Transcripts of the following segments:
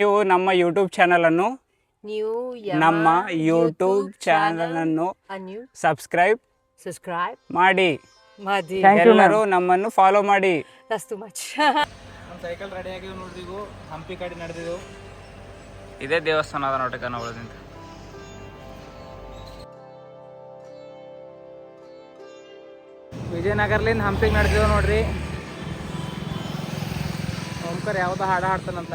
ನೀವು ನಮ್ಮ ಯೂಟ್ಯೂಬ್ ಚಾನಲನ್ನು ನಮ್ಮ ಯೂಟ್ಯೂಬ್ ಚಾನಲನ್ನು ಸಬ್ಸ್ಕ್ರೈಬ್ ಮಾಡಿ. ಎಲ್ಲರೂ ನಮ್ಮನ್ನು ಫಾಲೋ ಮಾಡಿ. ನಮ್ಮ ಸೈಕಲ್ ರೆಡಿ ಆಗಿ ನೋಡಿದ್ವು, ಹಂಪಿ ಕಡೆ ನಡೆದಿದ್ದೆವು. ಇದೇ ದೇವಸ್ಥಾನ ಅದ ನೋಡ್ರಿ ಕನ್ನಡದಿಂದ. ವಿಜಯನಗರ್ಲಿಂದ ಹಂಪಿಗೆ ನಡೆದಿದ್ದೆವು ನೋಡ್ರಿ. ಓಂಕರ್ ಯಾವುದೋ ಹಾಡು ಹಾಡ್ತಾನಂತ.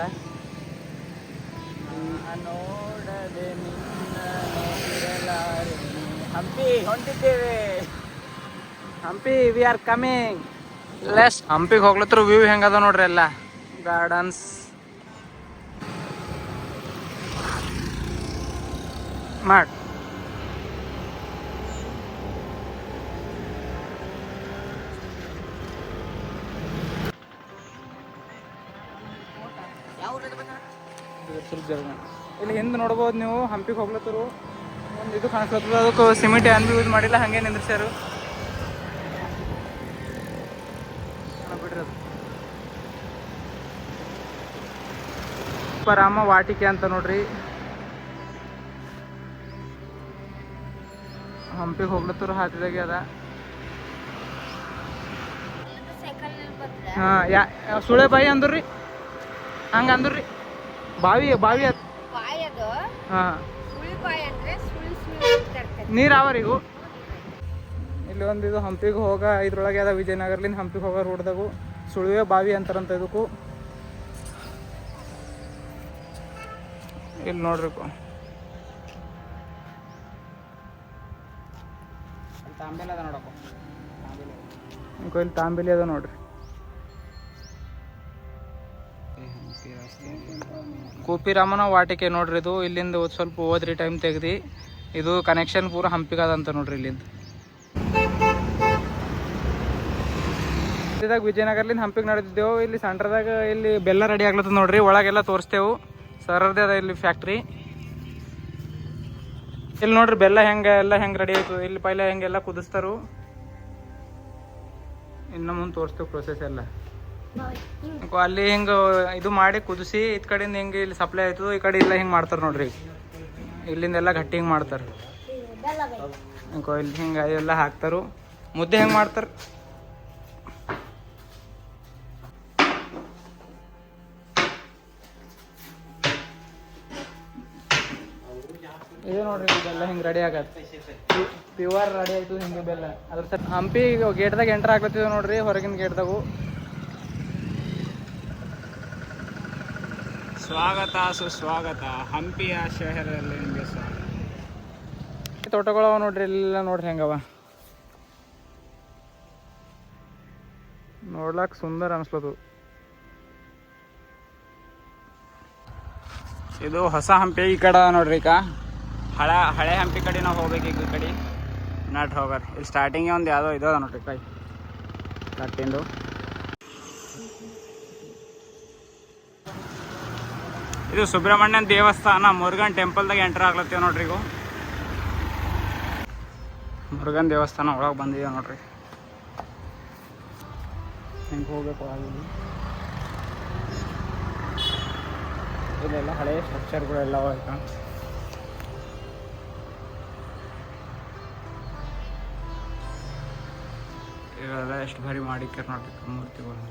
ನೋಡದೆ ನಿನ್ನ ನೋಡಿರಲಾರೆ ಹಂಪಿ ಹೊಂಟಿದ್ದೇವೆ. Hampi we are coming. Let's ಹಂಪಿಗೆ ಹೋಗ್ಲತ್ರ ವ್ಯೂ ಹೆಂಗದ ನೋಡ್ರಿ. ಎಲ್ಲ ಗಾರ್ಡನ್ಸ್, ಮಾಡ್ ಇಲ್ಲಿ ಹಿಂದೆ ನೋಡ್ಬೋದು ನೀವು. ಹಂಪಿಗೆ ಹೋಗ್ಲತ್ತರು ಒಂದು ಇದು ಕಾಣಿಸ್ಲತ್ತದ, ಅದಕ್ಕೆ ಸಿಮೆಂಟ್ ಏನು ಭೀ ಯೂಸ್ ಮಾಡಿಲ್ಲ, ಹಾಗೆ ನಿಂದ್ರಿಸ್ಯಾರು ಬಿಡ್ರಿ. ಅದು ಪರಾಮ ವಾಟಿಕೆ ಅಂತ ನೋಡ್ರಿ. ಹಂಪಿಗೆ ಹೋಗ್ಲತ್ತರು ಹಾದಿದಾಗೆ ಅದ. ಹಾಂ ಸುಳೆ ಬಾಯಿ ಅಂದ್ರಿ, ಹಂಗೆ ಅಂದ್ರಿ. ಬಾವಿ ಅದ. ಹಾಂ ನೀರು ಅವರಿಗೂ. ಇಲ್ಲಿ ಒಂದು ಇದು ಹಂಪಿಗೆ ಹೋಗ ಇದ್ರೊಳಗೆ ಅದ. ವಿಜಯನಗರ್ಲಿಂದ ಹಂಪಿಗೆ ಹೋಗೋ ರೋಡ್ದಾಗು ಸುಳುವೆ ಬಾವಿ ಅಂತಾರಂತ ಇದಕ್ಕೂ. ಇಲ್ಲಿ ನೋಡ್ರಿ ತಾಂಬೇಲಿ ಅದ ನೋಡಪ್ಪ. ಇಲ್ಲಿ ತಾಂಬೇಲಿ ಅದ ನೋಡ್ರಿ. ಕೂಪಿರಾಮನ ವಾಟಿಕೆ ನೋಡ್ರಿ ಇದು. ಇಲ್ಲಿಂದ ಸ್ವಲ್ಪ ಹೋದ್ರಿ ಟೈಮ್ ತೆಗ್ದು. ಇದು ಕನೆಕ್ಷನ್ ಪೂರ ಹಂಪಿಗೆ ಅದಂತ ನೋಡ್ರಿ. ಇಲ್ಲಿಂದ ವಿಜಯನಗರ್ಲಿಂದ ಹಂಪಿಗೆ ನಡೆದಿದ್ದೆವು. ಇಲ್ಲಿ ಸೆಂಟ್ರದಾಗ ಇಲ್ಲಿ ಬೆಲ್ಲ ರೆಡಿ ಆಗ್ಲತ್ತದ ನೋಡ್ರಿ. ಒಳಗೆಲ್ಲ ತೋರಿಸ್ತೇವು. ಸರ್ದೇ ಅದ ಇಲ್ಲಿ ಫ್ಯಾಕ್ಟ್ರಿ. ಇಲ್ಲಿ ನೋಡ್ರಿ ಬೆಲ್ಲ ಹೆಂಗೆ ರೆಡಿ ಆಯ್ತು. ಇಲ್ಲಿ ಪೈಲೆ ಹೆಂಗೆಲ್ಲ ಕುದಿಸ್ತಾರು. ಇನ್ನು ಮುಂದೆ ತೋರಿಸ್ತೇವೆ ಪ್ರೊಸೆಸ್ ಎಲ್ಲ. ಅಲ್ಲಿ ಹಿಂಗೆ ಇದು ಮಾಡಿ ಕುದಿಸಿ ಇದ್ ಕಡೆಯಿಂದ ಹಿಂಗೆ ಇಲ್ಲಿ ಸಪ್ಲೈ ಆಯ್ತು. ಈ ಕಡೆ ಇಲ್ಲ ಹಿಂಗೆ ಮಾಡ್ತಾರೆ ನೋಡ್ರಿ. ಇಲ್ಲಿಂದೆಲ್ಲ ಗಟ್ಟಿ ಹಿಂಗೆ ಮಾಡ್ತಾರೆ. ಇಲ್ಲಿ ಹಿಂಗೆ ಎಲ್ಲ ಹಾಕ್ತಾರು. ಮುದ್ದೆ ಹೆಂಗೆ ಮಾಡ್ತಾರೆ. ಇದು ನೋಡ್ರಿ ಬೆಲ್ಲ ಹಿಂಗೆ ರೆಡಿ ಆಗತ್ತೆ. ಪ್ಯೂರ್ ರೆಡಿ ಆಯ್ತು ಹಿಂಗೆ ಬೆಲ್ಲ. ಅದ್ರ ಸರ್ ಹಂಪಿ ಗೇಟ್ದಾಗ ಎಂಟರ್ ಆಗ್ಲತ್ತಿದೆ ನೋಡ್ರಿ. ಹೊರಗಿನ ಗೇಟ್ದಾಗು ಸ್ವಾಗತ ಸುಸ್ವಾಗತ. ಹಂಪಿಯ ಶಹರಲ್ಲಿ ನಿಮಗೆ ಸ್ವಾಗತ. ತೋಟಗಳವ ನೋಡ್ರಿ. ಎಲ್ಲ ನೋಡ್ರಿ ಹೆಂಗವ. ನೋಡ್ಲಾಕ್ ಸುಂದರ ಅನ್ಸ್ಲತ್ತು. ಇದು ಹೊಸ ಹಂಪಿ ಈ ಕಡೆ ನೋಡ್ರಿ. ಈಗ ಹಳೆ ಹಂಪಿ ಕಡೆ ನಾವು ಹೋಗ್ಬೇಕು. ಈಗ ಈ ಕಡೆ ನಟ್ ಹೋಗ್ರಿ. ಇಲ್ಲಿ ಸ್ಟಾರ್ಟಿಂಗ್ ಒಂದು ಯಾವುದೋ ಇದು ಅದ ನೋಡ್ರಿ ಕೈ ಕಟ್ಟಿಂದು. ಇದು ಸುಬ್ರಹ್ಮಣ್ಯನ ದೇವಸ್ಥಾನ. ಮುರುಗನ್ ಟೆಂಪಲ್ದಾಗ ಎಂಟರ್ ಆಗ್ಲತ್ತೀವಿ ನೋಡ್ರಿ. ಈಗ ಮುರುಗನ್ ದೇವಸ್ಥಾನ ಒಳಗೆ ಬಂದಿದೆ ನೋಡ್ರಿ. ಹೆಂಗೆ ಹೋಗ್ಬೇಕು ಆಗಿಲ್ಲ. ಇದೆಲ್ಲ ಹಳೆಯ ಸ್ಟ್ರಕ್ಚರ್ಗಳೆಲ್ಲ ಆಯ್ತಾ. ಇವೆಲ್ಲ ಎಷ್ಟು ಭಾರಿ ಮಾಡಿಕ್ಯಾರ ನೋಡ್ರಿ ಮೂರ್ತಿಗಳು.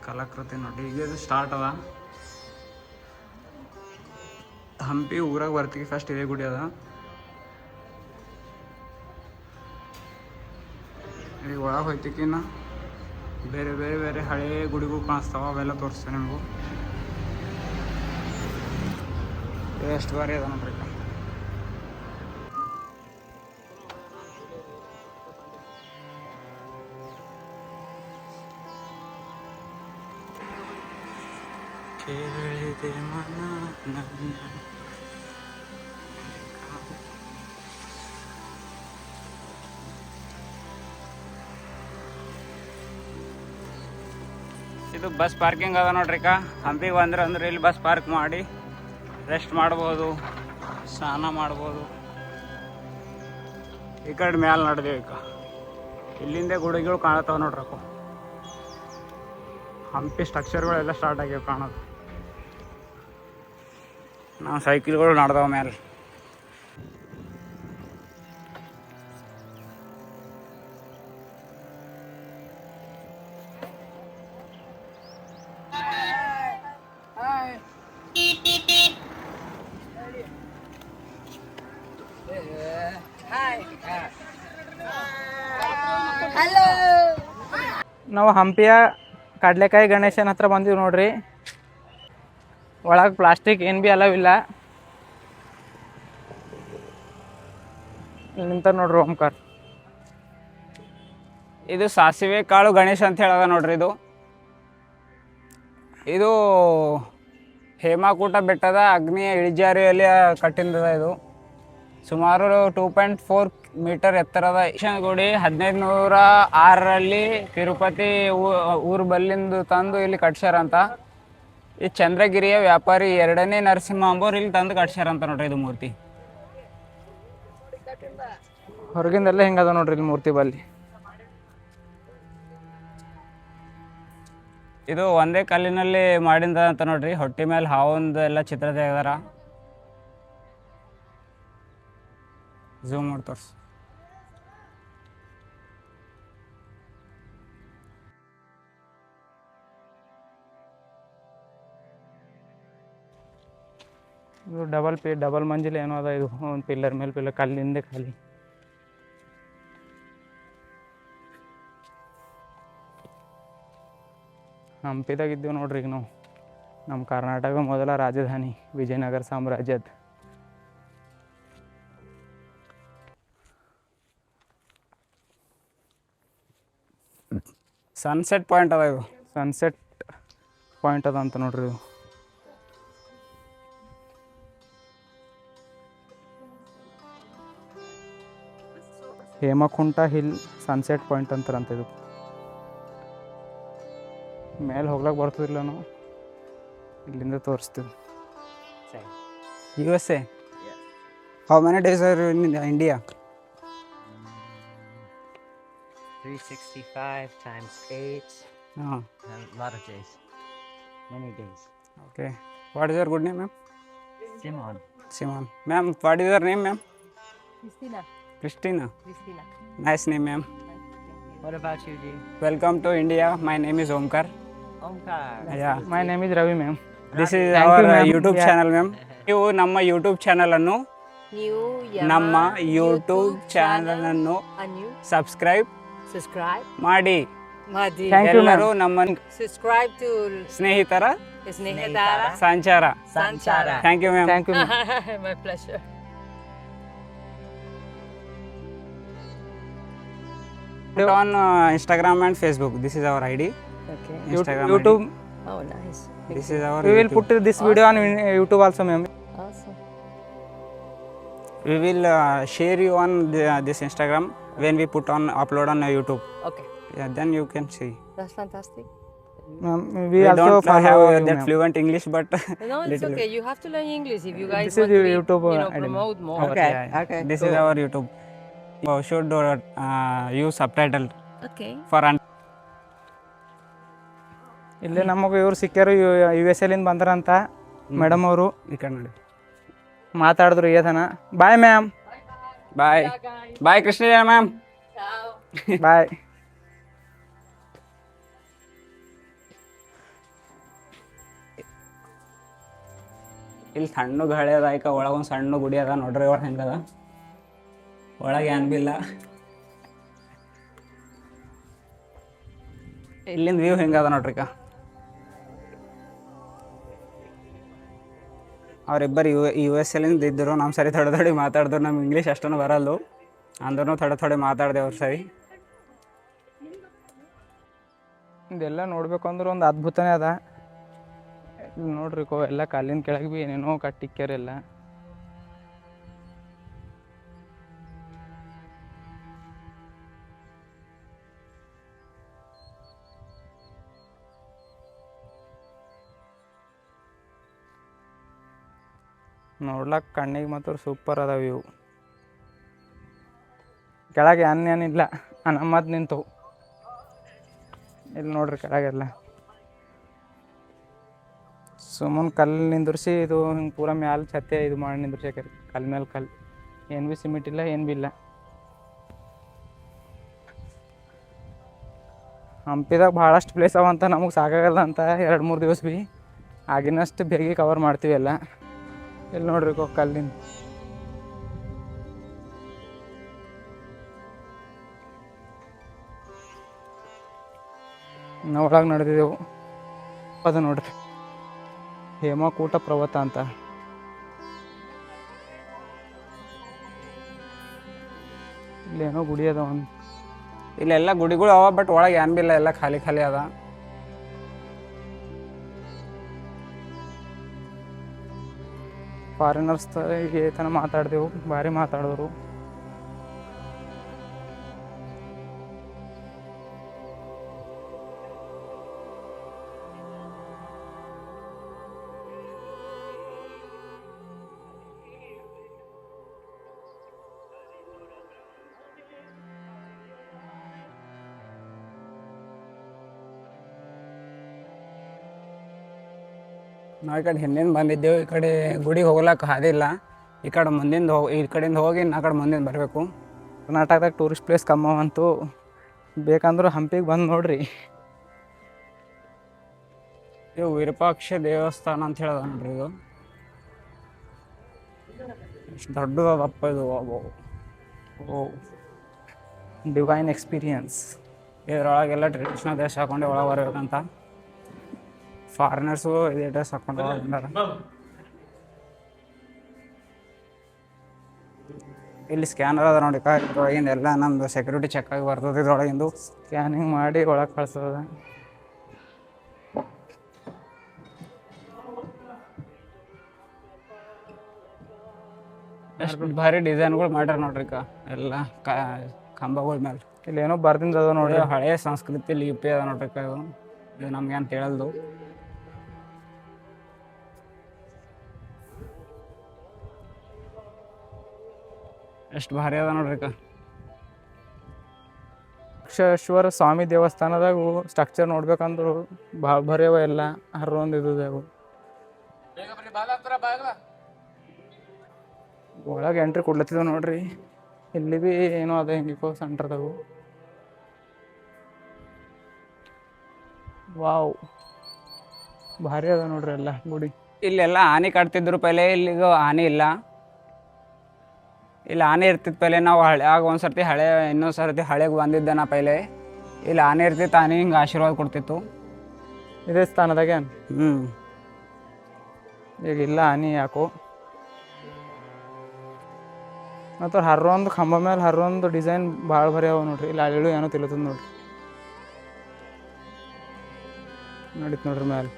ಕಲಾಕೃತಿ ನೋಡ್ರಿ. ಈಗ ಇದು ಸ್ಟಾರ್ಟ್ ಅದ. ಹಂಪಿ ಊರಾಗ ಬರ್ತೀವಿ ಫಸ್ಟ್ ಇದೇ ಗುಡಿ ಅದ. ಈಗ ಒಳಗೆ ಹೋಯ್ತಿಕಿನ್ನ ಬೇರೆ ಬೇರೆ ಬೇರೆ ಹಳೆ ಗುಡಿಗಳು ಕಾಣಿಸ್ತಾವ. ಅವೆಲ್ಲ ತೋರಿಸ್ತೇವೆ ನಿಮಗೂ. ಎಷ್ಟು ಬಾರಿ ಅದ ನೋಡ್ರಿ. ಕೇಳಿದೆ ಮನ ನನ್ನ. ಇದು ಬಸ್ ಪಾರ್ಕಿಂಗ್ ಅದ ನೋಡ್ರಿ. ಹಂಪಿಗೆ ಅಂದ್ರೆ ಇಲ್ಲಿ ಬಸ್ ಪಾರ್ಕ್ ಮಾಡಿ ರೆಸ್ಟ್ ಮಾಡ್ಬೋದು, ಸ್ನಾನ ಮಾಡ್ಬೋದು. ಈ ಕಡೆ ಮ್ಯಾಲೆ ನಡೆದೇವು. ಈಗ ಇಲ್ಲಿಂದ ಗುಡಿಗಳು ಕಾಣತಾವ ನೋಡ್ರಪ್ಪ. ಹಂಪಿ ಸ್ಟ್ರಕ್ಚರ್ಗಳೆಲ್ಲ ಸ್ಟಾರ್ಟ್ ಆಗ್ಯಾವ ಕಾಣೋದು. ನಾವು ಸೈಕಲ್ಗಳು ನಡ್ದವ ಮೇಲೆ. ನಾವು ಹಂಪಿಯ ಕಡಲೆಕಾಯಿ ಗಣೇಶನ ಹತ್ರ ಬಂದೀವಿ ನೋಡ್ರಿ. ಒಳಗೆ ಪ್ಲಾಸ್ಟಿಕ್ ಏನು ಭೀ ಅಲವಿಲ್ಲ. ನಿಂತ ನೋಡ್ರಿ ಓಂಕಾರ. ಇದು ಸಾಸಿವೆ ಕಾಳು ಗಣೇಶ ಅಂತ ಹೇಳದ ನೋಡ್ರಿ. ಇದು ಹೇಮಾಕೂಟ ಬೆಟ್ಟದ ಅಗ್ನಿಯ ಇಳಿಜಾರಿಯಲ್ಲಿ ಕಟ್ಟಿಂದದ. ಇದು ಸುಮಾರು 2.4 ಮೀಟರ್ ಎತ್ತರದ ಗುಡಿ. 1506ರಲ್ಲಿ ತಿರುಪತಿ ಊರು ಬಲ್ಲಿಂದು ತಂದು ಇಲ್ಲಿ ಕಟ್ಸ್ಯಾರಂತ. ಈ ಚಂದ್ರಗಿರಿಯ ವ್ಯಾಪಾರಿ 2ನೇ ನರಸಿಂಹ ಅಂಬೋರು ಇಲ್ಲಿ ತಂದು ಕಟ್ಸ್ಯಾರಂತ ನೋಡ್ರಿ ಇದು ಮೂರ್ತಿ. ಹೊರಗಿಂದೆಲ್ಲ ಹೆಂಗದ ನೋಡ್ರಿ ಇಲ್ಲಿ ಮೂರ್ತಿ ಬಲ್ಲಿ. ಇದು ಒಂದೇ ಕಲ್ಲಿನಲ್ಲಿ ಮಾಡಿದ ಅಂತ ನೋಡ್ರಿ. ಹೊಟ್ಟೆ ಮೇಲೆ ಹಾವೊಂದು ಎಲ್ಲ ಚಿತ್ರ ತೆಗೆದಾರ. ಝೂಮ್ ಮಾಡಿ ತೋರ್ಸು. ಇದು ಡಬಲ್ ಮಂಜಿಲ್ ಏನೋ ಅದ. ಇದು ಒಂದು ಪಿಲ್ಲರ್ ಮೇಲೆ ಪಿಲ್ಲರ್ ಕಲ್ಲಿಂದೆ ಖಾಲಿ. ಹಂಪಿದಾಗಿದ್ದೀವಿ ನೋಡ್ರಿ ಈಗ ನಾವು. ನಮ್ಮ ಕರ್ನಾಟಕ ಮೊದಲ ರಾಜಧಾನಿ ವಿಜಯನಗರ ಸಾಮ್ರಾಜ್ಯದ. ಸನ್ಸೆಟ್ ಪಾಯಿಂಟ್ ಅದ. ಇದು ಸನ್ಸೆಟ್ ಪಾಯಿಂಟ್ ಅದ ಅಂತ ನೋಡ್ರಿ. ಇದು ಹೇಮಕುಂಟ ಹಿಲ್ ಸನ್ಸೆಟ್ ಪಾಯಿಂಟ್ ಅಂತಾರಂತ. ಇದು ಮೇಲೆ ಹೋಗ್ಲಕ್ಕೆ ಬರ್ತದಿಲ್ಲ. ನಾವು ಇಲ್ಲಿಂದ ತೋರಿಸ್ತೀವಿ. USA. How many days are you in India? 365 times 8. Oh. A lot of days. Many days. Okay. What is your good name, ma'am? Simon. Simon. Ma'am, what is your name, ma'am? Christina. Christina. Christina. Nice name, ma'am. What about you, G? Welcome to India. My name is Omkar. Omkar. Yeah. My name is Ravi ma'am. This is Thank our you, ma'am. YouTube Yeah. channel, ma'am. ನೀವು ನಮ್ಮ YouTube channel ಅನ್ನು ನಮ್ಮ YouTube channel ಅನ್ನು subscribe ಮಾಡಿ. Thank you, ma'am. ಎಲ್ಲರೂ ನಮ್ಮ Subscribe to ಸ್ನೇಹಿತರ Snehatara. ಸಂಚಾರ. Sanchara. Thank you ma'am. Thank you ma'am. My pleasure. On Instagram and Facebook. This is our ID. Okay. Instagram YouTube. Oh, nice. ID. This is our We will YouTube. put this video on YouTube also, ma'am. Awesome. We will share you on this Instagram when we upload on YouTube. Okay. Yeah, then you can see. That's fantastic. Ma'am, We we also don't follow have you, that ma'am. fluent English, but No, it's little okay. You have to learn English if you guys This is want to be, YouTube, I don't promote more. Okay. Okay. This is our YouTube. You should use subtitle Okay. for ಇಲ್ಲಿ ನಮಗೆ ಇವ್ರು ಸಿಕ್ಕ್ಯಾರು. US ಲಿಂದ ಬಂದ್ರಂತ madam ಅವರು. ಈ ಕಡೆ ನೋಡಿ. ಮಾತಾಡಿದ್ರು ಏದನ. Bye ma'am. Bye bye Krishna ma'am. Bye. ಇಲ್ಲಿ ಸಣ್ಣ ಹಳೆ ಅದ. ಈಗ ಒಳಗೊಂದು ಸಣ್ಣ ಗುಡಿ ಅದ ನೋಡ್ರಿ. ಒಳಗೆ ಹೆಂಗದ, ಒಳಗೆ ಏನ್ ಬಿ ಇಲ್ಲ. ಇಲ್ಲಿಂದ ವ್ಯೂ ಹೆಂಗದ ನೋಡ್ರಿ. ಈಗ ಅವರಿಬ್ಬರು US ಲಿಂದ ಇದ್ದರು. ನಮ್ಮ ಸರಿ ಥೊಡೆ ಮಾತಾಡಿದ್ರು. ನಮ್ಗೆ ಇಂಗ್ಲೀಷ್ ಅಷ್ಟೊಂದು ಬರಲ್ಲು, ಅಂದ್ರೂ ಥೊಡೆ ಮಾತಾಡ್ದೆ ಅವ್ರ ಸರಿ. ಇದೆಲ್ಲ ನೋಡ್ಬೇಕು ಅಂದ್ರೆ ಒಂದು ಅದ್ಭುತನೇ ಅದ. ಇಲ್ಲಿ ನೋಡ್ರಿ ಎಲ್ಲ ಕಾಲಿನ ಕೆಳಗೆ ಭೀ ಏನೇನೋ ಕಟ್ಟಿಕ್ಕ್ಯಾರೆಲ್ಲ. ನೋಡ್ಲಕ್ಕ ಕಣ್ಣಿಗೆ ಮಾತ್ರ ಸೂಪರ್ ಅದಾವ ಇವು. ಕೆಳಗೆ ಏನಿಲ್ಲ, ನಮ್ಮದು ನಿಂತು. ಇಲ್ಲಿ ನೋಡ್ರಿ ಕೆಳಗೆಲ್ಲ ಸುಮ್ಮನೆ ಕಲ್ಲು ನಿಂದ್ರಿಸಿ ಇದು ಹಿಂಗೆ ಪೂರ ಮ್ಯಾಲೆ ಛತ್ತೆ ಇದು ಮಾಡಿ ನಿಂದ್ರಿಸ್ಯಾಕ್ರಿ ಕಲ್ ಮೇಲೆ ಕಲ್ಲು ಏನು ಭೀ ಸಿಮೆಂಟ್ ಇಲ್ಲ ಏನು ಭೀ ಇಲ್ಲ. ಹಂಪಿದಾಗ ಭಾಳಷ್ಟು ಪ್ಲೇಸ್ ಅವಂತ ನಮಗೆ ಸಾಕಾಗಲ್ಲ ಅಂತ 2-3 ದಿವಸ ಭೀ ಆಗಿನಷ್ಟು ಬೇಗ ಕವರ್ ಮಾಡ್ತೀವಿ ಎಲ್ಲ. ಇಲ್ಲಿ ನೋಡ್ರಿ ಕಲ್ಲಿಂದ ನಾವು ಒಳಗೆ ನಡೆದಿದ್ದೆವು. ಅದು ನೋಡ್ರಿ ಹೇಮಕೂಟ ಪರ್ವತ ಅಂತ. ಇಲ್ಲೇನೋ ಗುಡಿ ಅದ ಒಂದು. ಇಲ್ಲೆಲ್ಲ ಗುಡಿಗಳು ಅವ, ಬಟ್ ಒಳಗೆ ಏನ್ ಬಿ ಇಲ್ಲ, ಎಲ್ಲ ಖಾಲಿ ಖಾಲಿ ಅದ. ಫಾರಿನರ್ಸ್ ಈಗ ತನ ಮಾತಾಡ್ದೆವು, ಭಾರಿ ಮಾತಾಡಿದ್ರು. ನಾವು ಈ ಕಡೆ ಹಿಂದಿಂದ ಬಂದಿದ್ದೆವು. ಈ ಕಡೆ ಗುಡಿಗೆ ಹೋಗ್ಲಕ್ಕೆ ಹಾದಿಲ್ಲ. ಈ ಕಡೆ ಮುಂದಿಂದ ಈ ಕಡೆಯಿಂದ ಹೋಗಿ ಆ ಕಡೆ ಮುಂದಿಂದ ಬರಬೇಕು. ಕರ್ನಾಟಕದಾಗ ಟೂರಿಸ್ಟ್ ಪ್ಲೇಸ್ ಕಮ್ಮವಂತೂ, ಬೇಕಂದ್ರೆ ಹಂಪಿಗೆ ಬಂದು ನೋಡ್ರಿ. ಇದು ವಿರೂಪಾಕ್ಷ ದೇವಸ್ಥಾನ ಅಂತ ಹೇಳೋದ ನೋಡ್ರಿ. ಇದು ಎಷ್ಟು ದೊಡ್ಡದಪ್ಪ ಇದು. ಓ ಡಿವೈನ್ ಎಕ್ಸ್ಪೀರಿಯನ್ಸ್. ಇದ್ರೊಳಗೆಲ್ಲ ಟ್ರೆಡಿಷ್ನಲ್ ಡ್ರೆಸ್ ಹಾಕೊಂಡೆ ಒಳಗೆ ಬರ್ಬೇಕಂತ. ಫಾರಿನರ್ಸು ಇದೇ ಡ್ರೆಸ್ ಹಾಕೊಂಡು ಬಂದಾರ. ಇಲ್ಲಿ ಸ್ಕ್ಯಾನರ್ ಅದ ನೋಡಿ. ಇದ್ರೊಳಗಿಂದ ಎಲ್ಲ ನಮ್ದು ಸೆಕ್ಯೂರಿಟಿ ಚೆಕ್ ಆಗಿ ಬರ್ತದೆ. ಇದ್ರೊಳಗಿಂದು ಸ್ಕ್ಯಾನಿಂಗ್ ಮಾಡಿ ಒಳಗೆ ಕಳ್ಸೋದ. ಎಷ್ಟು ಭಾರಿ ಡಿಸೈನ್ಗಳು ಮಾಡ್ಯಾರ ನೋಡ್ರಿ. ಎಲ್ಲ ಕಂಬಗಳ ಮೇಲೆ ಇಲ್ಲೇನೋ ಬರ್ದಿಂದ ಅದ ನೋಡ್ರಿ. ಹಳೆಯ ಸಂಸ್ಕೃತಿ ಲಿಪಿ ಅದ ನೋಡ್ರಿ. ಇದು ನಮ್ಗೆ ಅಂತ ಹೇಳಲ್ದು. ಎಷ್ಟು ಭಾರಿ ಅದ ನೋಡ್ರಿ. ಬಸವೇಶ್ವರ ಸ್ವಾಮಿ ದೇವಸ್ಥಾನದಾಗೂ ಸ್ಟ್ರಕ್ಚರ್ ನೋಡ್ಬೇಕಂದ್ರು ಭಾಳ ಭಾರಿ ಅವ. ಎಲ್ಲ ಹರ್ರೊಂದು ಇದಾವು. ಒಳಗೆ ಎಂಟ್ರಿ ಕೊಡ್ಲತ್ತಿದ್ದೇವೆ ನೋಡ್ರಿ. ಇಲ್ಲಿ ಭೀ ಏನೋ ಅದ ಹಿಂಗಿಕೋ ಸೆಂಟ್ರದಾಗು. ವಾವ್ ಭಾರಿ ಅದ ನೋಡ್ರಿ ಎಲ್ಲ ಗುಡಿ. ಇಲ್ಲೆಲ್ಲ ಆನೆ ಕಟ್ತಿದ್ರು ಪೈಲೆ. ಇಲ್ಲಿಗ ಆನೆ ಇಲ್ಲ. ಇಲ್ಲಿ ಆನೆ ಇರ್ತಿತ್ತು ಪೈಲೆ. ನಾವು ಆಗ ಒಂದು ಸರ್ತಿ ಇನ್ನೊಂದು ಸರ್ತಿ ಹಳೆಗೆ ಬಂದಿದ್ದೆ ನಾ ಪೈಲೆ. ಇಲ್ಲಿ ಆನೆ ಇರ್ತಿತ್ತು. ಆನೆ ಹಿಂಗೆ ಆಶೀರ್ವಾದ ಕೊಡ್ತಿತ್ತು ಇದೇ ಸ್ಥಾನದಾಗ. ಈಗ ಇಲ್ಲ ಆನೆ ಯಾಕೋ. ಮತ್ತು ಹರ್ರೊಂದು ಕಂಬ ಮೇಲೆ ಹರ್ರೊಂದು ಡಿಸೈನ್ ಭಾಳ ಭಾರಿ ಅವ ನೋಡ್ರಿ. ಇಲ್ಲಿ ಅಳಿಳು ಏನೋ ತಿಳತದ ನೋಡ್ರಿ. ನಡೀತು ನೋಡ್ರಿ ಮ್ಯಾಲೆ.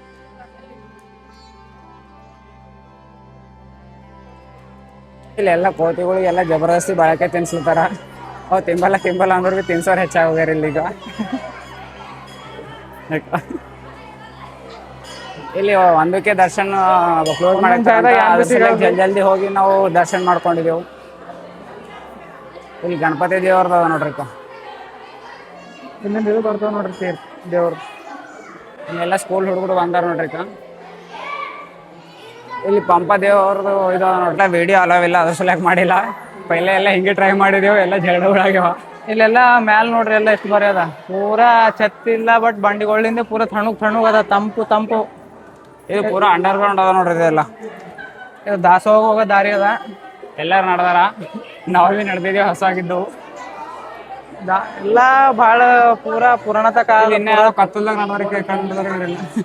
ಇಲ್ಲೆಲ್ಲ ಕೋತಿಗಳಿಗೆಲ್ಲ ಜಬರ್ದಸ್ತಿ ಬಾಳಕೆ ತಿನ್ಸ್ಲತ್ತಾರ. ಅವು ತಿಂಬಲ್ಲ ಅಂದ್ರೆ ಭೀ ತಿನ್ಸೋರು ಹೆಚ್ಚಾಗೋಗ್ಯಾರ ಇಲ್ಲಿಗ. ಇಲ್ಲಿ ಒಂದಕ್ಕೆ ದರ್ಶನ ಕ್ಲೋಸ್ ಮಾಡಕ್ಕೆ ಜಲ್ದಿ ಹೋಗಿ ನಾವು ದರ್ಶನ ಮಾಡ್ಕೊಂಡಿದ್ದೆವು. ಇಲ್ಲಿ ಗಣಪತಿ ದೇವ್ರದ ನೋಡ್ರಿ. ಇನ್ನೊಂದು ಇದು ಬರ್ತಾವ ನೋಡ್ರಿ ದೇವ್ರು. ಇಲ್ಲೆಲ್ಲ ಸ್ಕೂಲ್ ಹುಡುಗರು ಬಂದಾರ ನೋಡ್ರಿ. ಇಲ್ಲಿ ಪಂಪ ದೇವ್ರದ್ದು ಇದು ನೋಡ್ತಾ ವಿಡಿಯೋ ಅಲವಿಲ್ಲ, ಅದ್ರ ಸಲಕ್ಕೆ ಮಾಡಿಲ್ಲ. ಪೈಲೆ ಎಲ್ಲ ಹಿಂಗೆ ಟ್ರೈ ಮಾಡಿದೆವು. ಎಲ್ಲ ಜಗಳಗಳಾಗ್ಯಾವ. ಇಲ್ಲೆಲ್ಲ ಮ್ಯಾಲ ನೋಡ್ರಿ ಎಲ್ಲ ಎಷ್ಟು ಬರೀ ಅದ. ಪೂರಾ ಛತ್ತಿಲ್ಲ, ಬಟ್ ಬಂಡಿಗಳಿಂದ ಪೂರಾ ತಣ್ಣಗ್ ಅದ. ತಂಪು. ಇದು ಪೂರಾ ಅಂಡರ್ಗ್ರೌಂಡ್ ಅದ ನೋಡ್ರಿ. ಇದೆಲ್ಲ ಇದು ದಾಸೋಗ ಹೋಗೋ ದಾರಿ ಅದ. ಎಲ್ಲಾರು ನಡೆದಾರ. ನಾವು ಭೀ ನಡೆದಿದ್ದೇವೆ ಹೊಸಾಗಿದ್ದು. ಎಲ್ಲ ಭಾಳ ಪೂರಾ ಪುರಾಣತ ಕಾಲ. ಕತ್ತಲ್ದಾಗ ನಡೆದ್ರಿ.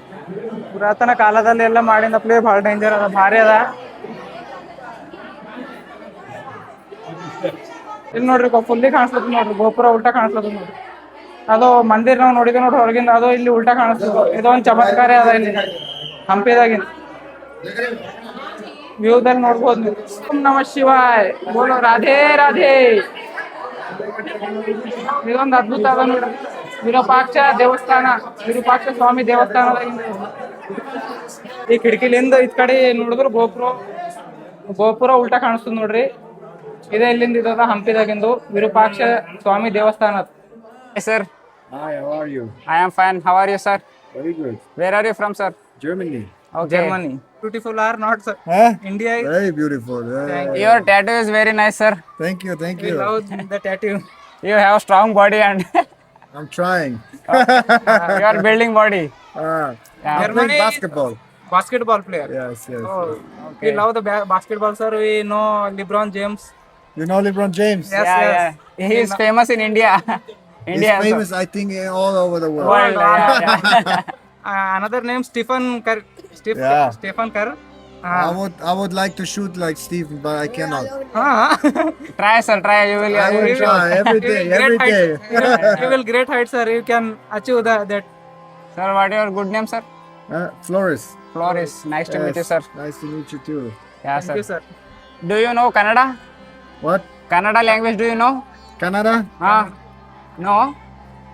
ಪುರಾತನ ಕಾಲದಲ್ಲಿ ಎಲ್ಲ ಮಾಡಿದ ಪ್ಲೇ ಭಾಳ ಡೇಂಜರ್ ಅದ. ಭಾರಿ ಅದ. ಇಲ್ಲಿ ನೋಡ್ರಿ ಫುಲ್ಲಿ ಕಾಣಿಸ್ತದ ನೋಡ್ರಿ. ಗೋಪುರ ಉಲ್ಟಾ ಕಾಣಿಸ್ತದ ನೋಡ್ರಿ. ಅದು ಮಂದಿರ ನಾವು ನೋಡಿದ್ವಿ ನೋಡ್ರಿ ಹೊರಗಿಂದ. ಅದು ಇಲ್ಲಿ ಉಲ್ಟಾ ಕಾಣಿಸ್ತದ. ಇದೊಂದು ಚಮತ್ಕಾರ ಅದ ಇಲ್ಲಿ ಹಂಪಿದಾಗಿನ. ವ್ಯೂದಲ್ಲಿ ನೋಡ್ಬೋದು ನೀವು. ಓಂ ನಮಃ ಶಿವಾಯ್, ಬೋಲೋ ರಾಧೇ ರಾಧೇ. ಇದೊಂದು ಅದ್ಭುತ ಅದ ನೋಡ್ರಿ. ವಿರೂಪಾಕ್ಷ ದೇವಸ್ಥಾನ, ವಿರೂಪಾಕ್ಷ ಸ್ವಾಮಿ ದೇವಸ್ಥಾನದಾಗಿಂದ. ಈ ಕಿಟಕಿಲಿಂದ ಇದ್ ಕಡೆ ನೋಡಿದ್ರು ಗೋಪುರ ಉಲ್ಟಾ ಕಾಣಿಸ್ತದ ನೋಡ್ರಿ. ಇದೇ ಇಲ್ಲಿಂದ ಇದ ಹಂಪಿದಾಗಿಂದು ವಿರೂಪಾಕ್ಷ ಸ್ವಾಮಿ ದೇವಸ್ಥಾನ. Sir. Hi, how are you? I am fine. How are you, sir? Very good. Where are you from, sir? Germany. Okay. Germany. Beautiful or not, sir? Huh? India is. Very beautiful. Your tattoo is very nice, sir. Thank you, thank We you. love the tattoo. You have strong body and I'm trying. you are building body. Ah, Yeah. I'm playing Germany- basketball. Basketball player. Yes, yes. Oh, yes. we love the basketball, sir. We know LeBron James. You know LeBron James? Yes, Yeah, yes. yeah. He is famous in India. He's India also. famous, I think, all over the world. World, yeah, yeah. Another name Stephen Curry. Yeah. Stephen Curry. I would like to shoot like Steve, but I cannot. Try, sir. Try. You will. I will try every day, every day. You will great height, sir. You can achieve that. Sir, what is your good name, sir? Floris. Floris. Nice to meet you, sir. Nice to meet you too. Yeah, Thank you, sir. sir. Do you know Kannada? What? Kannada language, do you know? Canada? Huh? No?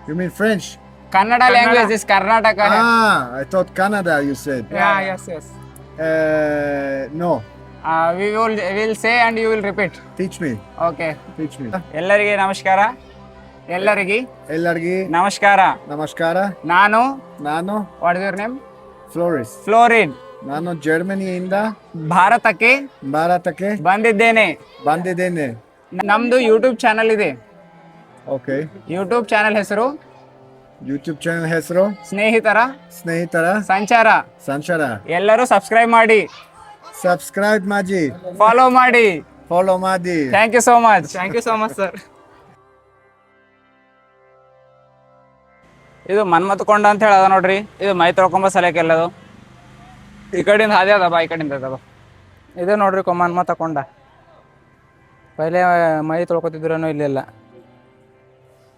You mean French? Kannada language is Karnataka. Ah, I thought Canada, you said. Yeah, yes, yes. No. We will say and you will repeat. Teach me. Okay. Teach me. ಎಲ್ಲರಿಗೆ ನಮಸ್ಕಾರ. ಎಲ್ಲರಿಗೆ ಎಲ್ಲರಿಗೆ ನಮಸ್ಕಾರ. ನಮಸ್ಕಾರ. ನಾನು ನಾನು what is your name? Floris. Florin. ನಾನು ಜರ್ಮನಿಯಿಂದ ಭಾರತಕ್ಕೆ ಭಾರತಕ್ಕೆ ಬಂದಿದ್ದೇನೆ. ಬಂದಿದ್ದೇನೆ. ನಮ್ದು ಯೂಟ್ಯೂಬ್ ಚಾನಲ್ ಇದೆ. ಓಕೆ. ಯೂಟ್ಯೂಬ್ ಚಾನಲ್ ಹೆಸರು ಯೂಟ್ಯೂಬ್ ಚಾನಲ್ ಹೆಸರು ಸ್ನೇಹಿತರ ಸ್ನೇಹಿತರ ಸಂಚಾರ. ಸಂಚಾರ. ಎಲ್ಲರೂ ಸಬ್ಸ್ಕ್ರೈಬ್ ಮಾಡಿ, ಸಬ್ಸ್ಕ್ರೈಬ್ ಮಾಡಿ, ಫಾಲೋ ಮಾಡಿ. ಫಾಲೋ ಮಾಡಿ. Thank you so much. Thank you so much, sir. ಇದು ಮನ್ಮತ್ಕೊಂಡ ಅಂತ ಹೇಳಿ ಅದ ನೋಡ್ರಿ. ಇದು ಮೈ ತೊಳ್ಕೊಂಬ ಸಲಕ್ಕೆ ಎಲ್ಲದು. ಈ ಕಡೆಯಿಂದ ಹಾದಿ ಅದ ಬಾ, ಈ ಕಡೆಯಿಂದ ಅದ ಬಾ. ಇದು ನೋಡ್ರಿ ಕೊಮ್ಮನ್ಮ ತಕೊಂಡ. ಪೈಲೆ ಮೈ ತೊಳ್ಕೊತಿದ್ರನು ಇಲ್ಲೆಲ್ಲ.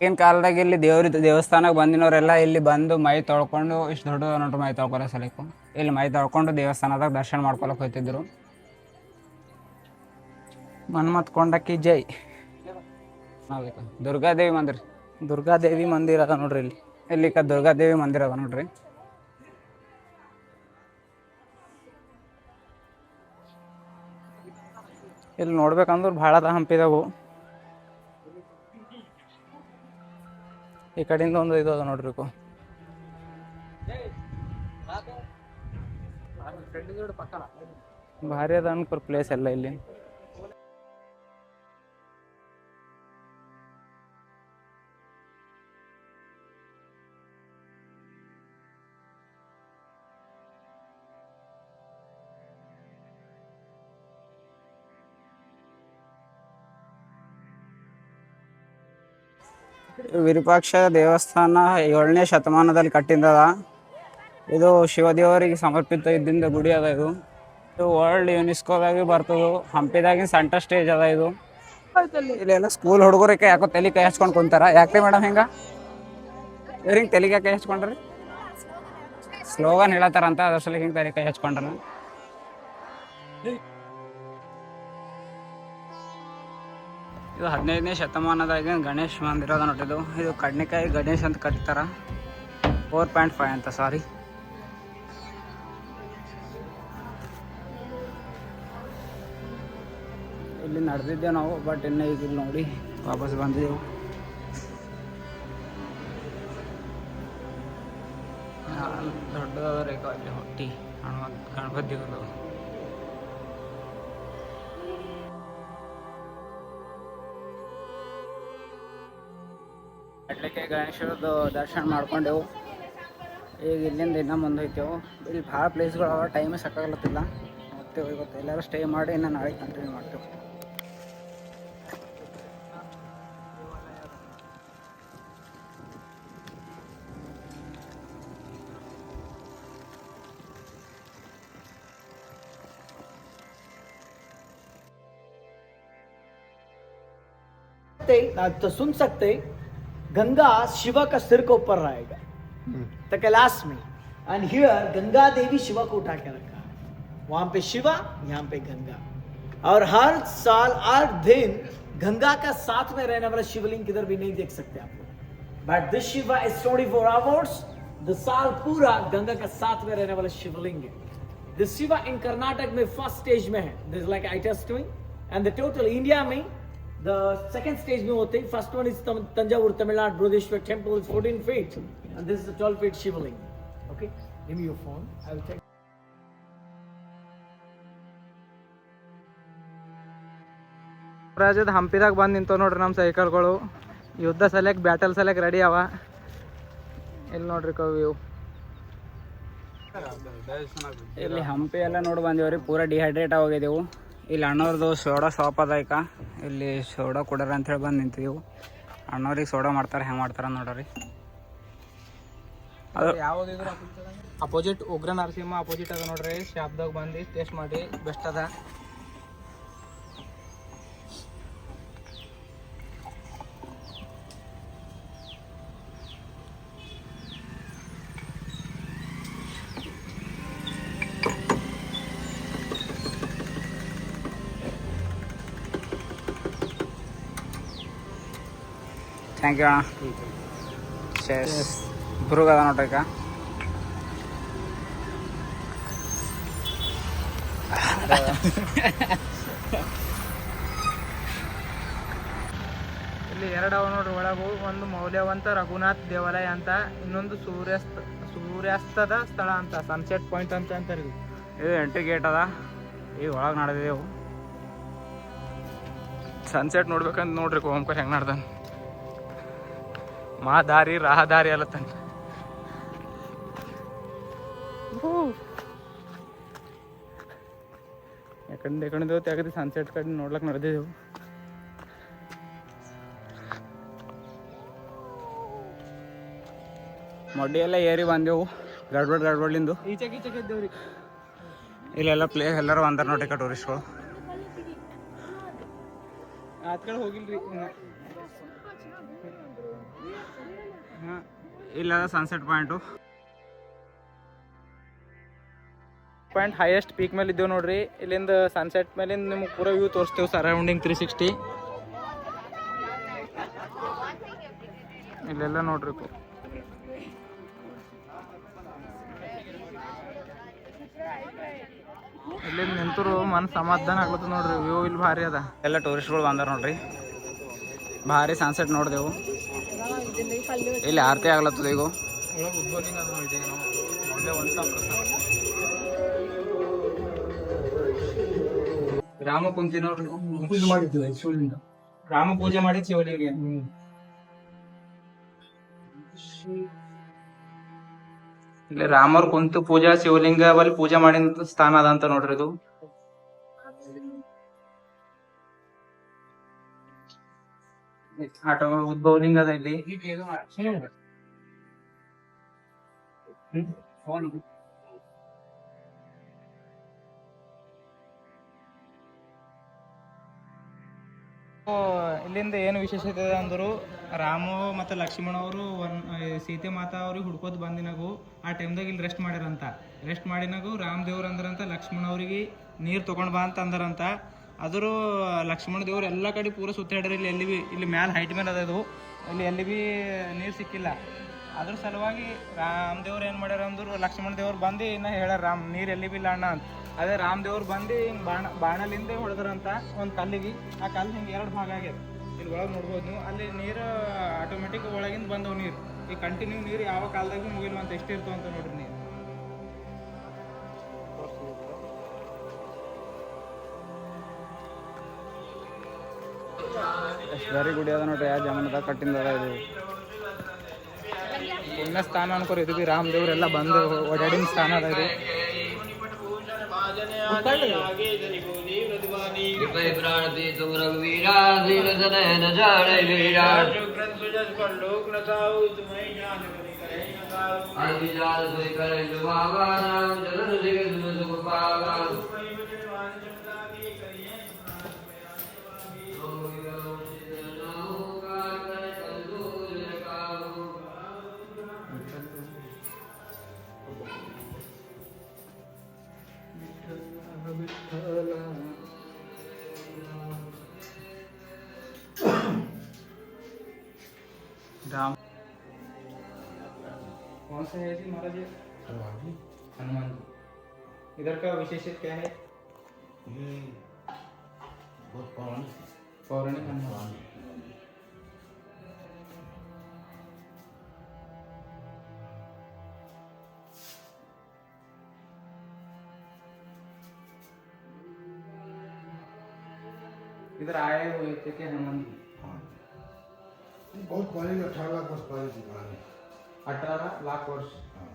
ಈಗಿನ ಕಾಲದಾಗ ಇಲ್ಲಿ ದೇವಸ್ಥಾನಕ್ಕೆ ಬಂದಿನವರೆಲ್ಲ ಇಲ್ಲಿ ಬಂದು ಮೈ ತೊಳ್ಕೊಂಡು, ಇಷ್ಟು ದೊಡ್ಡ ನೋಡ್ರಿ ಮೈ ತೊಳ್ಕೊಳೋ ಸಲಕ್ಕೂ ಇಲ್ಲಿ ಮೈ ತೊಳ್ಕೊಂಡು ದೇವಸ್ಥಾನದಾಗ ದರ್ಶನ ಮಾಡ್ಕೊಳಕ್ಕೆ ಹೋಗ್ತಿದ್ರು. ಮನ್ಮತ್ ಕೊಂಡಕ್ಕಿ ಜೈ. ದುರ್ಗಾದೇವಿ ಮಂದಿರ. ದುರ್ಗಾದೇವಿ ಮಂದಿರ ಅದ ನೋಡ್ರಿ ಇಲ್ಲಿ. ಇಲ್ಲಿ ದುರ್ಗಾದೇವಿ ಮಂದಿರ ಅದ ನೋಡ್ರಿ. ಇಲ್ಲಿ ನೋಡ್ಬೇಕಂದ್ರೆ ಭಾಳ ಅದ ಹಂಪಿದಾವು. ಈ ಕಡೆಯಿಂದ ಒಂದು ಇದು ಅದ ನೋಡ್ರಿ. ಭಾರಿ ಅದ ಅನ್ಕೋರ್ ಪ್ಲೇಸ್ ಎಲ್ಲ ಇಲ್ಲಿ. ವಿರೂಪಾಕ್ಷ ದೇವಸ್ಥಾನ 7ನೇ ಶತಮಾನದಲ್ಲಿ ಕಟ್ಟಿದ್ದದ. ಇದು ಶಿವದೇವರಿಗೆ ಸಮರ್ಪಿತ ಇದ್ದಿಂದ ಗುಡಿ ಅದ. ಇದು ವರ್ಲ್ಡ್ ಯುನೆಸ್ಕೋದಾಗಿ ಬರ್ತದೆ. ಹಂಪಿದಾಗಿನ ಸೆಂಟರ್ ಸ್ಟೇಜ್ ಅದ ಇದು. ಇಲ್ಲೆಲ್ಲ ಸ್ಕೂಲ್ ಹುಡುಗರಿಗೆ ಯಾಕೋ ತಲೆ ಕೈ ಹಚ್ಕೊಂಡು ಕುಂತಾರ. ಯಾಕ್ರಿ ಮೇಡಮ್ ಹಿಂಗ ಇವ್ರಿಂಗೆ ತಲೆಗೆ ಕೈ ಹಚ್ಕೊಂಡ್ರಿ? ಸ್ಲೋಗನ್ ಹೇಳತ್ತಾರಂತ, ಅದ್ರ ಸಲ ಹಿಂಗೆ ತಲೆ ಕೈ ಹಚ್ಕೊಂಡ್ರ. ಇದು 15ನೇ ಶತಮಾನದಾಗ ಗಣೇಶ್ ಮಂದಿರ ಅದ ನೋಡಿದ್ದು. ಇದು ಕಡ್ನೆಕಾಯಿ ಗಣೇಶ್ ಅಂತ ಕರೀತಾರ. 4.5 ಅಂತ, ಸಾರಿ. ಇಲ್ಲಿ ನಡೆದಿದ್ದೇವೆ ನಾವು, ಬಟ್ ಇನ್ನು ಈಗ ಇಲ್ಲಿ ನೋಡಿ ವಾಪಸ್ ಬಂದಿದ್ದೆವು. ದೊಡ್ಡದಾದ ರೇಖಾ ಅಲ್ಲಿ ಹೊಟ್ಟಿ ಗಣಪತಿ ದೇವರು. ಕಡ್ಲೆಕಾಯಿ ಗಣೇಶರದ್ದು ದರ್ಶನ ಮಾಡ್ಕೊಂಡೆವು. ಈಗ ಇಲ್ಲಿಂದ ಇನ್ನೂ ಮುಂದೆ ಹೋಗ್ತೇವೆ. ಇಲ್ಲಿ ಭಾಳ ಪ್ಲೇಸ್ಗಳು ಅವ, ಟೈಮೇ ಸಾಕಾಗಲತ್ತಿಲ್ಲ. ಮತ್ತೆ ಇವತ್ತು ಎಲ್ಲರೂ ಸ್ಟೇ ಮಾಡಿ ಇನ್ನು ನಾಳೆ ಕಂಟಿನ್ಯೂ ಮಾಡ್ತೇವೆ. तो सुन सकते गंगा शिवा का सिर के ऊपर रहेगा तो कैलाश में. एंड हियर गंगा देवी शिवा को उठा के रखा है. वहां पे शिवा, यहाँ पे गंगा. और हर साल 8 दिन गंगा का साथ में रहने वाला शिवलिंग किधर भी नहीं देख सकते आप लोग. But this Shiva is 24 hours. The साल पूरा गंगा का साथ में रहने वाला शिवलिंग है. दिस शिवा इन कर्नाटक में फर्स्ट स्टेज में है. This like I test doing. And the total India में the second stage में होते हैं. First one is Tanjavur, Tamil Nadu, Brodeshwar temple is 14 feet and this is a 12 feet Shivaling. Okay, give me your phone. I will take. ರಾಜ್ಯದ ಹಂಪಿದಾಗ ಬಂದು ನಿಂತವ್ ನೋಡ್ರಿ ನಮ್ಮ ಸೈಕಲ್ಗಳು. ಯುದ್ಧ ಸಲಕ್ ಬ್ಯಾಟಲ್ ಸಲಕ್ ರೆಡಿ ಅವ. ಇಲ್ಲಿ ನೋಡ್ರಿ ವ್ಯೂ. ಇಲ್ಲಿ ಹಂಪಿ ಎಲ್ಲ ನೋಡಿ ಬಂದೇವ್ರಿ. ಪೂರಾ ಡಿಹೈಡ್ರೇಟ್ ಆಗಿದ್ದೆವು. ಇಲ್ಲಿ ಅಣ್ಣವ್ರದ್ದು ಸೋಡಾ ಶಾಪ್ ಅದ ಈಗ. ಇಲ್ಲಿ ಸೋಡಾ ಕೊಡೋರ ಅಂತೇಳಿ ಬಂದು ನಿಂತಿದ್ದೆವು. ಅಣ್ಣವ್ರಿಗೆ ಸೋಡಾ ಮಾಡ್ತಾರೆ, ಹೆಂಗೆ ಮಾಡ್ತಾರೆ ನೋಡ್ರಿ. ಅದು ಯಾವುದಿದ್ರು ಅಪೋಸಿಟ್ ಉಗ್ರ ನರಸಿಂಹ ಅಪೋಸಿಟ್ ಅದ ನೋಡ್ರಿ. ಶಾಪ್ದಾಗ ಬಂದು ಟೇಸ್ಟ್ ಮಾಡಿ ಬೆಸ್ಟ್ ಅದ. ಥ್ಯಾಂಕ್ ಯು ಅಣ್ಣ. ಶೇಸ್ ಬ್ರೂಗ್ ಅದ ನೋಡ್ರಿ ಈಗ. ಇಲ್ಲಿ ಎರಡು ಅವ ನೋಡ್ರಿ ಒಳಗು. ಒಂದು ಮೌಲ್ಯವಂತ ರಘುನಾಥ್ ದೇವಾಲಯ ಅಂತ, ಇನ್ನೊಂದು ಸೂರ್ಯಾಸ್ತದ ಸ್ಥಳ ಅಂತ, ಸನ್ಸೆಟ್ ಪಾಯಿಂಟ್ ಅಂತ ಅಂತಾರೆ. ಇದು ಎಂಟ್ರಿ ಗೇಟ್ ಅದ. ಈಗ ಒಳಗೆ ನಡೆದಿದ್ದೆವು. ಸನ್ಸೆಟ್ ನೋಡ್ಬೇಕಂತ ನೋಡ್ರಿ ಓಂಕಾರ ಹೆಂಗೆ ನಡ್ದಾನ. ಮಾ ದಾರಿ ರಹದಾರಿ ಅಲ್ಲತ್ತಾನ. ಯಾಕಂದೇವು ತೆಗದಿ ಸನ್ಸೆಟ್ ಕಡೆ ನೋಡ್ಲಕ್ ನಡೆದಿದ್ದೆವು. ಮೊಡ್ಡಿ ಎಲ್ಲ ಏರಿ ಬಂದೆವು ಗಡ್ಬಡ್ಲಿಂದು. ಈಚೆಗೆ ಇದ್ದೇವ್ರಿ. ಇಲ್ಲೆಲ್ಲ ಎಲ್ಲರೂ ಅಂದಾರ ನೋಡ್ರಿ ಟೂರಿಸ್ಟ್ಗಳು. ಆತ ಕಡೆ ಹೋಗಿಲ್ರಿ. ಇಲ್ಲದ sunset point. Point highest peak ಮೇಲೆ ಇದ್ದೇವೆ ನೋಡ್ರಿ. ಇಲ್ಲಿಂದ ಸನ್ಸೆಟ್ ಮೇಲಿಂದ ನಿಮ್ಗೆ ಪೂರ ವ್ಯೂ ತೋರಿಸ್ತೇವೆ. ಸರೌಂಡಿಂಗ್ 360 ಇಲ್ಲೆಲ್ಲ ನೋಡ್ರಿ. ಇಲ್ಲಿಂದ ನಿಂತರು ಮನ್ ಸಮಾಧಾನ ಆಗ್ಲತ್ತ ನೋಡ್ರಿ. ವ್ಯೂ ಇಲ್ಲಿ ಭಾರಿ ಅದ. ಎಲ್ಲ ಟೂರಿಸ್ಟ್ಗಳು ಬಂದಾರ ನೋಡ್ರಿ. ಭಾರಿ ಸನ್ಸೆಟ್ ನೋಡಿದೆವು. ಇಲ್ಲಿ ಆರತಿ ಆಗ್ಲತ್ತದ ಈಗ. ರಾಮ ಕುಂತಿ ನೋಡ್ರಿ. ರಾಮ ಪೂಜೆ ಮಾಡಿ ಶಿವಲಿಂಗ. ಇಲ್ಲಿ ರಾಮವ್ರ ಕುಂತು ಪೂಜಾ ಶಿವಲಿಂಗ ಬಲ್ಲಿ ಪೂಜೆ ಮಾಡಿದ ಸ್ಥಾನ ಅದ ಅಂತ ನೋಡ್ರಿ. ಇದು ಆಟೋ ಉದ್ಭವಲಿಂಗ ಅದ ಇಲ್ಲಿ. ಇಲ್ಲಿಂದ ಏನು ವಿಶೇಷತೆ ಇದೆ ಅಂದರು, ರಾಮ ಮತ್ತು ಲಕ್ಷ್ಮಣ ಅವರು ಸೀತೆ ಮಾತಾ ಅವ್ರಿಗೆ ಹುಡ್ಕೋದು ಬಂದಿನಾಗು ಆ ಟೈಮ್ದಾಗ ಇಲ್ಲಿ ರೆಸ್ಟ್ ಮಾಡ್ಯಾರಂತ. ರೆಸ್ಟ್ ಮಾಡಿನಾಗು ರಾಮ ದೇವ್ರು ಅಂದ್ರಂತ ಲಕ್ಷ್ಮಣ ಅವ್ರಿಗೆ ನೀರು ತೊಗೊಂಡು ಬಾ ಅಂತ ಅಂದರಂತ. ಅದರೂ ಲಕ್ಷ್ಮಣ ದೇವ್ರು ಎಲ್ಲ ಕಡೆ ಪೂರ ಸುತ್ತಾಡ್ರಿ. ಇಲ್ಲಿ ಎಲ್ಲಿ ಭೀ ಇಲ್ಲಿ ಮ್ಯಾಲೆ ಹೈಟ್ ಮೇಲೆ ಅದ ಇದು. ಇಲ್ಲಿ ಎಲ್ಲಿ ಭೀ ನೀರು ಸಿಕ್ಕಿಲ್ಲ. ಅದ್ರ ಸಲುವಾಗಿ ರಾಮ ದೇವ್ರು ಏನು ಮಾಡ್ಯಾರ ಅಂದ್ರು, ಲಕ್ಷ್ಮಣ ದೇವ್ರು ಬಂದು ಇನ್ನು ಹೇಳ್ಯಾರ ರಾಮ್ ನೀರು ಎಲ್ಲಿ ಭೀ ಇಲ್ಲ ಅಣ್ಣ ಅಂತ. ಅದೇ ರಾಮ ದೇವ್ರು ಬಂದು ಹಿಂಗೆ ಬಾಣಲಿಂದ ಹೊಡೆದ್ರಂತ ಒಂದು ಕಲ್ಲಿಗೆ. ಆ ಕಲ್ಲು ಹಿಂಗೆ 2 ಭಾಗ ಆಗ್ಯದ. ಇಲ್ಲಿ ಒಳಗೆ ನೋಡ್ಬೋದು ನೀವು. ಅಲ್ಲಿ ನೀರು ಆಟೋಮೆಟಿಕ್ ಒಳಗಿಂದ ಬಂದವು ನೀರು. ಈ ಕಂಟಿನ್ಯೂ ನೀರು ಯಾವ ಕಾಲದಾಗ ಭೀ ಮುಗಿಲ್ವಂತ. ಎಷ್ಟಿರ್ತಾವ ಅಂತ ನೋಡ್ರಿ ನೀರು. ಎಷ್ಟು ಬಾರಿ ಗುಡಿ ಅದ ನೋಡ್ರಿ. ಯಾವ ಜಮಾನದಾಗ ಕಟ್ಟಿಂದ ಇದು. ಪುಣ್ಯ ಸ್ಥಾನ ಅನ್ಕೋರಿ ಇದು ಭೀ. ರಾಮ ದೇವ್ರೆಲ್ಲ ಬಂದು ಓಡಾಡಿನ ಸ್ಥಾನ ಅದ ಇದು. राम कौन सा है जी महाराज? हनुमान जी। इधर का विशेषता क्या है? ये बहुत पौराणिक हनुमान। इधर आए हुए थे कि हनुमान जी हाँ बहुत पहले 18 लाख वर्ष पहले की कहानी 18 लाख वर्ष हाँ